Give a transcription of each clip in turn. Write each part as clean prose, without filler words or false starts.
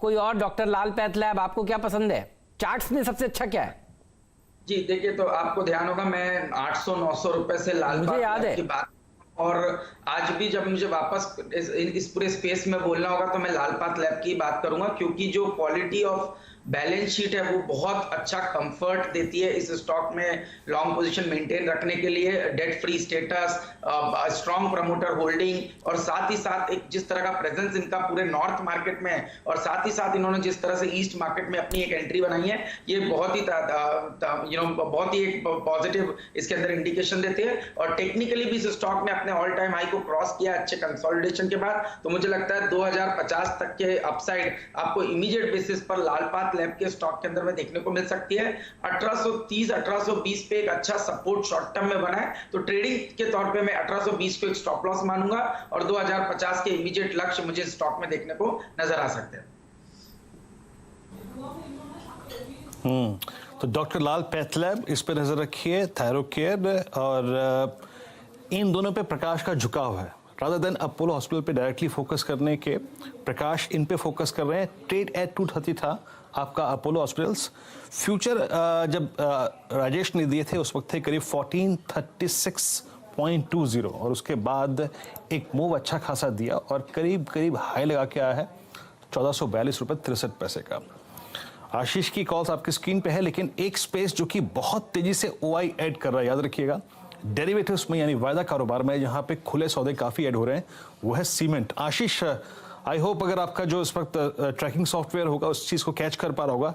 कोई और डॉक्टर लाल पैथलैब, आपको क्या पसंद है? चार्ट्स में सबसे अच्छा क्या है? जी देखिए, तो आपको ध्यान होगा मैं 800-900 रुपए से लाल मुझे याद है की बात, और आज भी जब मुझे वापस इस पूरे स्पेस में बोलना होगा तो मैं लाल पाथ लैब की बात करूंगा, क्योंकि जो क्वालिटी ऑफ बैलेंस शीट है वो बहुत अच्छा कंफर्ट देती है इस स्टॉक में लॉन्ग पोजीशन मेंटेन रखने के लिए, debt free status, strong promoter holding, और साथ ही साथ एक जिस तरह का प्रेजेंस इनका पूरे नॉर्थ मार्केट में है, और साथ ही साथ इन्होंने जिस तरह से ईस्ट मार्केट में अपनी एक एंट्री बनाई है, ये बहुत ही बहुत ही एक पॉजिटिव इसके अंदर इंडिकेशन देते हैं। और टेक्निकली भी इस स्टॉक ने अपने ऑल टाइम हाई को क्रॉस किया अच्छे कंसोलिडेशन के बाद, तो मुझे लगता है 2050 तक के अपसाइड आपको इमीडिएट बेसिस पर लाल पाथ लैब के स्टॉक के अंदर में देखने को मिल सकती है। 1830-1820 पे एक अच्छा सपोर्ट शॉर्ट टर्म में बना है, तो ट्रेडिंग के तौर पे मैं 1820 को एक स्टॉप लॉस मानूंगा, और 2050 के इमीडिएट लक्ष्य मुझे स्टॉक में देखने को नजर आ सकते हैं। तो डॉक्टर लाल पैथलैब, इस पे नजर रखिए, थायरोकेयर, और इन दोनों पे प्रकाश का झुकाव है। रादर देन अपोलो हॉस्पिटल पे डायरेक्टली फोकस करने के, प्रकाश इन पे फोकस कर रहे हैं। ट्रेड एट 230 था आपका अपोलो हॉस्पिटल्स। फ्यूचर जब राजेश ने दिए थे उस वक्त थे करीब 1436.20, और उसके बाद एक मूव अच्छा खासा दिया और करीब हाई लगा के आया है 1442 रुपये 63 पैसे का। आशीष की कॉल्स आपकी स्क्रीन पे है, लेकिन एक स्पेस जो कि बहुत तेजी से ओआई ऐड कर रहा है, याद रखिएगा, डेरिवेटिव्स में यानी वायदा कारोबार में जहां पे खुले सौदे काफी ऐड हो रहे हैं, वो है सीमेंट। आशीष, आई होप अगर आपका जो इस वक्त ट्रैकिंग सॉफ्टवेयर होगा उस चीज को कैच कर पा रहा होगा।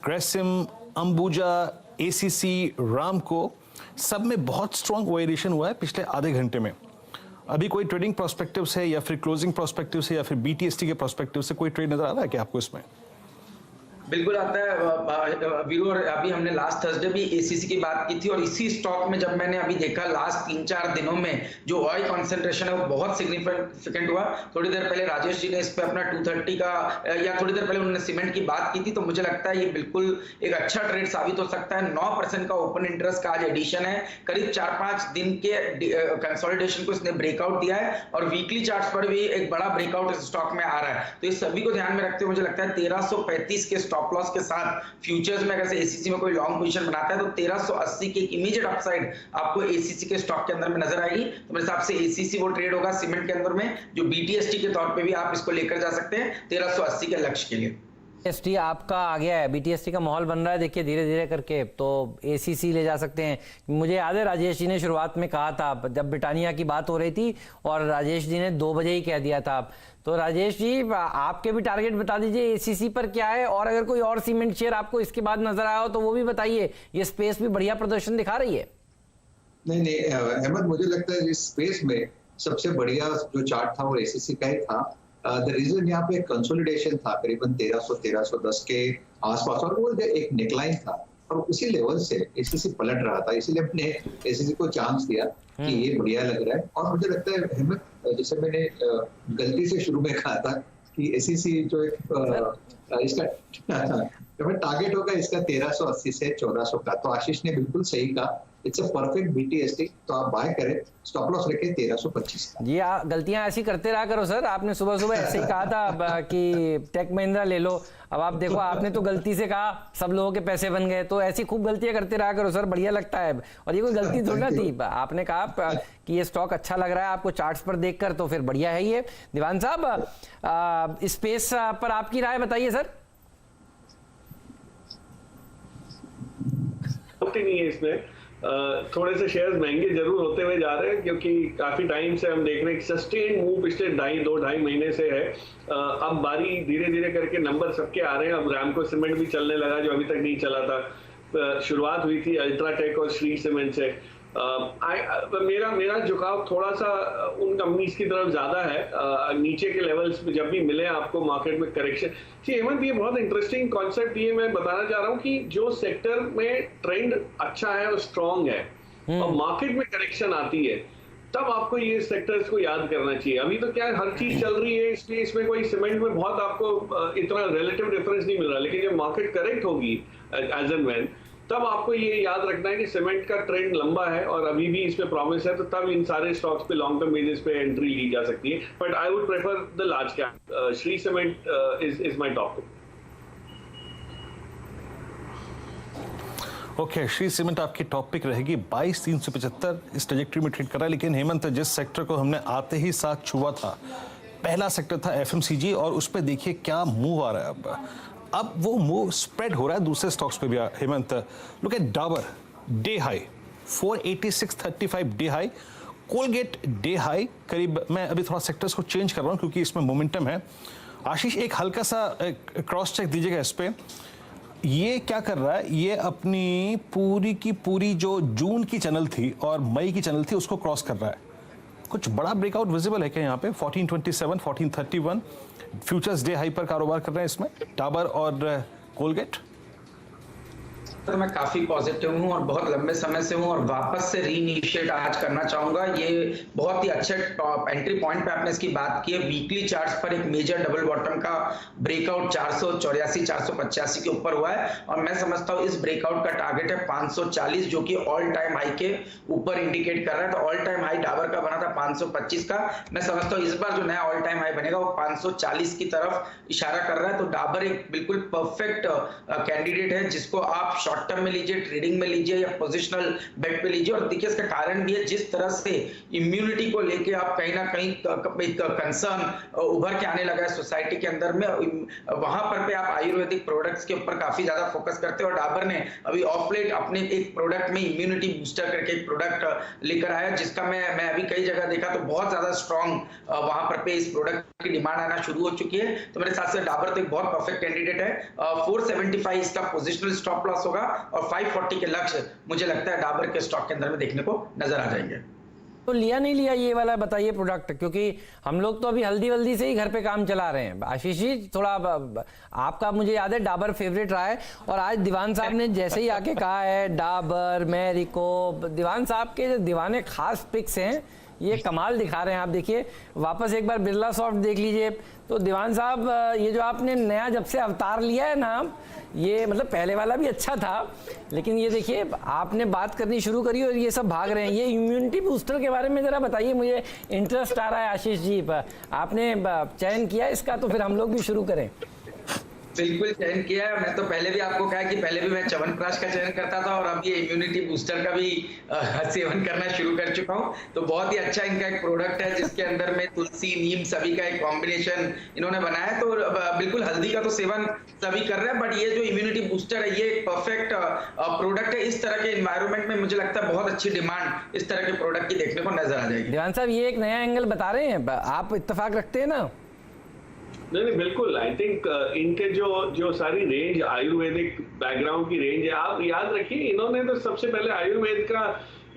ग्रेसिम, अंबुजा, एसीसी, रामको, सब में बहुत स्ट्रॉन्ग वेरिएशन हुआ है पिछले आधे घंटे में। अभी कोई ट्रेडिंग प्रोस्पेक्टिव से या फिर क्लोजिंग प्रोस्पेक्टिव से या फिर बीटीएसटी के प्रोस्पेक्टिव से कोई ट्रेड नजर आ रहा है क्या आपको इसमें? बिल्कुल आता है वीरू, और अभी हमने लास्ट थर्सडे भी एसीसी की बात की थी, और इसी स्टॉक में जब मैंने अभी देखा लास्ट 3-4 दिनों में जो ऑयल कंसंट्रेशन है वो बहुत सिग्निफिकेंट हुआ। थोड़ी देर पहले राजेश जी ने इस पे अपना 230 का, या थोड़ी देर पहले उन्होंने सीमेंट की बात की थी, तो मुझे लगता है ये बिल्कुल एक अच्छा ट्रेड साबित हो सकता है। 9% का ओपन इंटरेस्ट का आज एडिशन है, करीब 4-5 दिन के कंसोलिडेशन को इसने ब्रेकआउट दिया है, और वीकली चार्ट्स पर भी एक बड़ा ब्रेकआउट इस स्टॉक में आ रहा है। तो इस सभी को ध्यान में रखते हुए मुझे लगता है 1335 के स्टॉप लॉस के साथ फ्यूचर्स में अगर एसीसी में कोई लॉन्ग पोजीशन बनाता है तो 1380 की इमीडिएट अपसाइड आपको एसीसी के स्टॉक के अंदर में नजर आएगी। तो मेरे हिसाब से एसीसी वो ट्रेड होगा सीमेंट के अंदर में, जो बीटीएसटी के तौर पे भी आप इसको लेकर जा सकते हैं 1380 के लक्ष्य के लिए। बीटीएसटी आपका आ गया है, बीटीएसटी का माहौल बन रहा है, देखिए धीरे धीरे करके, तो एसीसी ले जा सकते हैं। मुझे याद है राजेश जी ने शुरुआत में कहा था जब ब्रिटानिया की बात हो रही थी, और राजेश जी ने 2 बजे ही कह दिया था। तो राजेश जी आपके भी टारगेट बता दीजिए एसीसी पर क्या है, और अगर कोई और सीमेंट शेयर आपको इसके बाद नजर आया हो तो वो भी बताइए। ये स्पेस भी बढ़िया प्रदर्शन दिखा रही है। नहीं अहमद, मुझे लगता है इस स्पेस में सबसे बढ़िया जो चार्ट था वो एसीसी का ही था। द रीजन यहाँ पे कंसोलिडेशन था करीबन 1300-1310 के आसपास, और वो एक नेकलाइन था, और उसी लेवल से एसीसी पलट रहा था, इसीलिए हमने एसीसी को चांस दिया कि ये बढ़िया लग रहा है। और मुझे लगता है अहमद, जैसे मैंने गलती से शुरू में कहा था कि एसीसी जो एक इसका टारगेट होगा इसका 1380 से 1400 का, तो आशीष ने बिल्कुल सही कहा, इट्स अ परफेक्ट बीटीएसटी, तो आप बाय करें, स्टॉप लॉस रखें 1325 का। जी गलतियां ऐसी करते रहा करो सर, आपने सुबह सुबह ऐसे ही कहा था कि टेक महिंद्रा ले लो, अब आप देखो आपने तो गलती से कहा सब लोगों के पैसे बन गए। तो ऐसी खूब गलतियां करते रहा करो सर, बढ़िया लगता है। और ये कोई गलती थोड़ी ना थी, आपने कहा कि ये स्टॉक अच्छा लग रहा है आपको चार्ट्स पर देखकर, तो फिर बढ़िया है ये। दीवान साहब स्पेस पर आपकी राय बताइए सर। नहीं है इसमें, थोड़े से शेयर्स महंगे जरूर होते हुए जा रहे हैं, क्योंकि काफी टाइम से हम देख रहे हैं सस्टेन मूव पिछले 2.5 महीने से है। अब बारी धीरे धीरे करके नंबर सबके आ रहे हैं। अब रामको सीमेंट भी चलने लगा जो अभी तक नहीं चला था। शुरुआत हुई थी अल्ट्राटेक और श्री सीमेंट से। मेरा झुकाव थोड़ा सा उन कंपनीज की तरफ ज्यादा है। नीचे के लेवल्स जब भी मिले आपको मार्केट में करेक्शन। जी हेमंत, ये बहुत इंटरेस्टिंग कॉन्सेप्ट ये मैं बताना चाह रहा हूँ कि जो सेक्टर में ट्रेंड अच्छा है और स्ट्रांग है और मार्केट में करेक्शन आती है, तब आपको ये सेक्टर्स को याद करना चाहिए। अभी तो क्या हर चीज चल रही है, इसलिए इसमें कोई सीमेंट में बहुत आपको इतना रिलेटिव डिफरेंस नहीं मिल रहा, लेकिन जब मार्केट करेक्ट होगी एज एंड व्हेन, तब आपको ये याद रखना है कि सीमेंट का ट्रेंड लंबा है और अभी भी इसमें प्रॉमिस है, तो तब इन सारे स्टॉक्स पे लॉन्ग टर्म बेसिस पे एंट्री ली जा सकती है। But I would prefer the large cap. Shree cement is my top pick. Okay, Shree cement आपकी टॉप पिक रहेगी। 22,375 इस ट्रेजेक्टरी में ट्रेड कर रहा है। लेकिन हेमंत, जिस सेक्टर को हमने आते ही साथ छुआ था, पहला सेक्टर था एफएमसीजी, और उस पर देखिए क्या मूव आ रहा है। अब वो मूव स्प्रेड हो रहा है दूसरे स्टॉक्स पे भी। Hemant, look at Dabur, day high 486.35 day high. Colgate day high करीब, मैं अभी थोड़ा सेक्टर्स को चेंज कर रहा हूँ क्योंकि इसमें मोमेंटम है। आशीष, एक हल्का सा क्रॉस चेक दीजिएगा इस पे। ये क्या कर रहा है, ये अपनी पूरी की पूरी जो जून की चैनल थी और मई की चैनल थी उसको क्रॉस कर रहा है। कुछ बड़ा ब्रेकआउट विजिबल है क्या यहाँ पे? 1427, 1431 फ्यूचर्स डे हाई पर कारोबार कर रहे हैं इसमें डाबर और कोलगेट। तो मैं काफी पॉजिटिव हूं और बहुत लंबे समय से हूं और वापस से रीइनिशिएट आज करना चाहूंगा। ये बहुत ही अच्छे एंट्री पॉइंट पे आपने इसकी बात की है। वीकली चार्ट्स पर एक मेजर डबल बॉटम का ब्रेकआउट 484 485 के ऊपर हुआ है और मैं समझता हूं इस ब्रेकआउट का टारगेट है 540, जो कि ऑल टाइम हाई के ऊपर इंडिकेट कर रहा है। तो ऑल टाइम हाई डाबर का बना था 525 का। मैं समझता हूं इस बार जो नया ऑल टाइम हाई बनेगा वो 540 की तरफ इशारा कर रहा है। तो डाबर एक बिल्कुल परफेक्ट कैंडिडेट है जिसको आप शॉर्ट टर्म में लीजिए, ट्रेडिंग में लीजिए या पोजिशनल बेट पे लीजिए। और देखिए इसका कारण भी है, जिस तरह से इम्यूनिटी को लेके आप कहीं ना कहीं कंसर्न उभर के आने लगा है सोसाइटी के अंदर में, वहां पर पे आप आयुर्वेदिक प्रोडक्ट्स के ऊपर काफी ज्यादा फोकस करते हो। और डाबर ने अभी ऑफ लेट अपने एक प्रोडक्ट में इम्यूनिटी बूस्टर करके एक प्रोडक्ट लेकर आया, जिसका मैं अभी कई जगह देखा तो बहुत ज्यादा स्ट्रॉन्ग वहां पर पे इस प्रोडक्ट की डिमांड आना शुरू हो चुकी है। तो मेरे साथ से डाबर तो एक बहुत परफेक्ट कैंडिडेट है। 475 इसका पोजिशनल स्टॉप लॉस होगा और 540 के लक्ष्य मुझे लगता है डाबर के स्टॉक के अंदर में देखने को नजर आ जाएंगे। तो लिया नहीं लिया ये वाला बताइए प्रोडक्ट, क्योंकि हम लोग तो अभी हल्दी वल्दी से ही घर पे काम चला रहे हैं। आशीष जी, थोड़ा आपका मुझे याद है डाबर फेवरेट रहा है और आज दीवान साहब ने जैसे ही आके कहा है डाबर, मैरिको, दीवान साहब के जो दीवाने खास पिक्स हैं ये कमाल दिखा रहे हैं। आप देखिए वापस एक बार बिरला सॉफ्ट देख लीजिए। तो दीवान साहब, ये जो आपने नया जब से अवतार लिया है ना, ये मतलब पहले वाला भी अच्छा था, लेकिन ये देखिए आपने बात करनी शुरू करी और ये सब भाग रहे हैं। ये इम्यूनिटी बूस्टर के बारे में जरा बताइए, मुझे इंटरेस्ट आ रहा है। आशीष जी, आपने चयन किया इसका, तो फिर हम लोग भी शुरू करें। बिल्कुल चयन किया है। मैं तो पहले भी आपको कहा कि पहले भी मैं च्यवनप्राश का चयन करता था और अब ये इम्यूनिटी बूस्टर का भी सेवन करना शुरू कर चुका हूं। तो बहुत ही अच्छा इनका एक प्रोडक्ट है जिसके अंदर में तुलसी, नीम सभी का एक कॉम्बिनेशन इन्होंने बनाया है। तो बिल्कुल हल्दी का तो सेवन सभी कर रहे हैं, बट ये जो इम्यूनिटी बूस्टर है ये एक परफेक्ट प्रोडक्ट है। इस तरह के एनवायरमेंट में मुझे लगता है बहुत अच्छी डिमांड इस तरह के प्रोडक्ट की देखने को नजर आ जाएगी। दीवान साहब, ये एक नया एंगल बता रहे हैं, आप इत्तेफाक रखते हैं ना? नहीं बिल्कुल। आई थिंक इनके जो सारी रेंज आयुर्वेदिक बैकग्राउंड की रेंज है, आप याद रखिए इन्होंने तो सबसे पहले आयुर्वेद का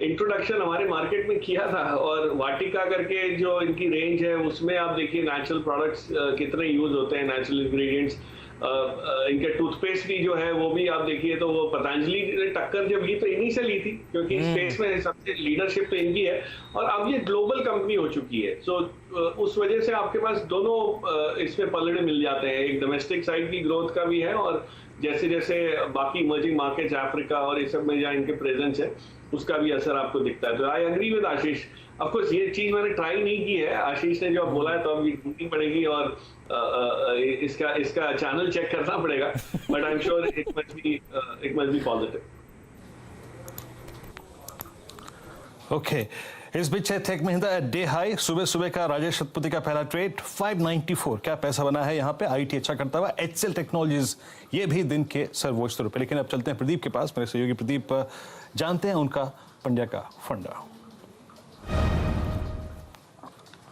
इंट्रोडक्शन हमारे मार्केट में किया था। और वाटिका करके जो इनकी रेंज है उसमें आप देखिए नेचुरल प्रोडक्ट्स कितने यूज होते हैं, नेचुरल इंग्रेडिएंट्स। इनके टूथपेस्ट भी जो है वो भी आप देखिए तो वो पतंजलि ने टक्कर जब ली तो इन्हीं से ली थी, क्योंकि स्पेस में सबसे लीडरशिप तो इनकी है और अब ये ग्लोबल कंपनी हो चुकी है। सो उस वजह से आपके पास दोनों इसमें पलड़े मिल जाते हैं, एक डोमेस्टिक साइड की ग्रोथ का भी है और जैसे जैसे बाकी इमर्जिंग मार्केट्स अफ्रीका और इस सब में जहाँ इनके प्रेजेंस है उसका भी असर आपको दिखता है। तो I agree with Ashish. Of course ये चीज मैंने ट्राई नहीं की है, आशीष ने जो बोला है तो अब ये ढूंढनी पड़ेगी और इसका चैनल चेक करना पड़ेगा, but I am sure it must be positive. Okay, इस बीच टेक महिंद्रा डे हाई, सुबह सुबह का राजेश शतपथी का पहला ट्रेड 594 क्या पैसा बना है यहाँ पे। आईटी अच्छा करता हुआ HCL टेक्नोलॉजीज ये भी दिन के सर्वोच्च रुपए। लेकिन अब चलते हैं प्रदीप के पास, मेरे सहयोगी प्रदीप, जानते हैं उनका पंड्या का फंडा।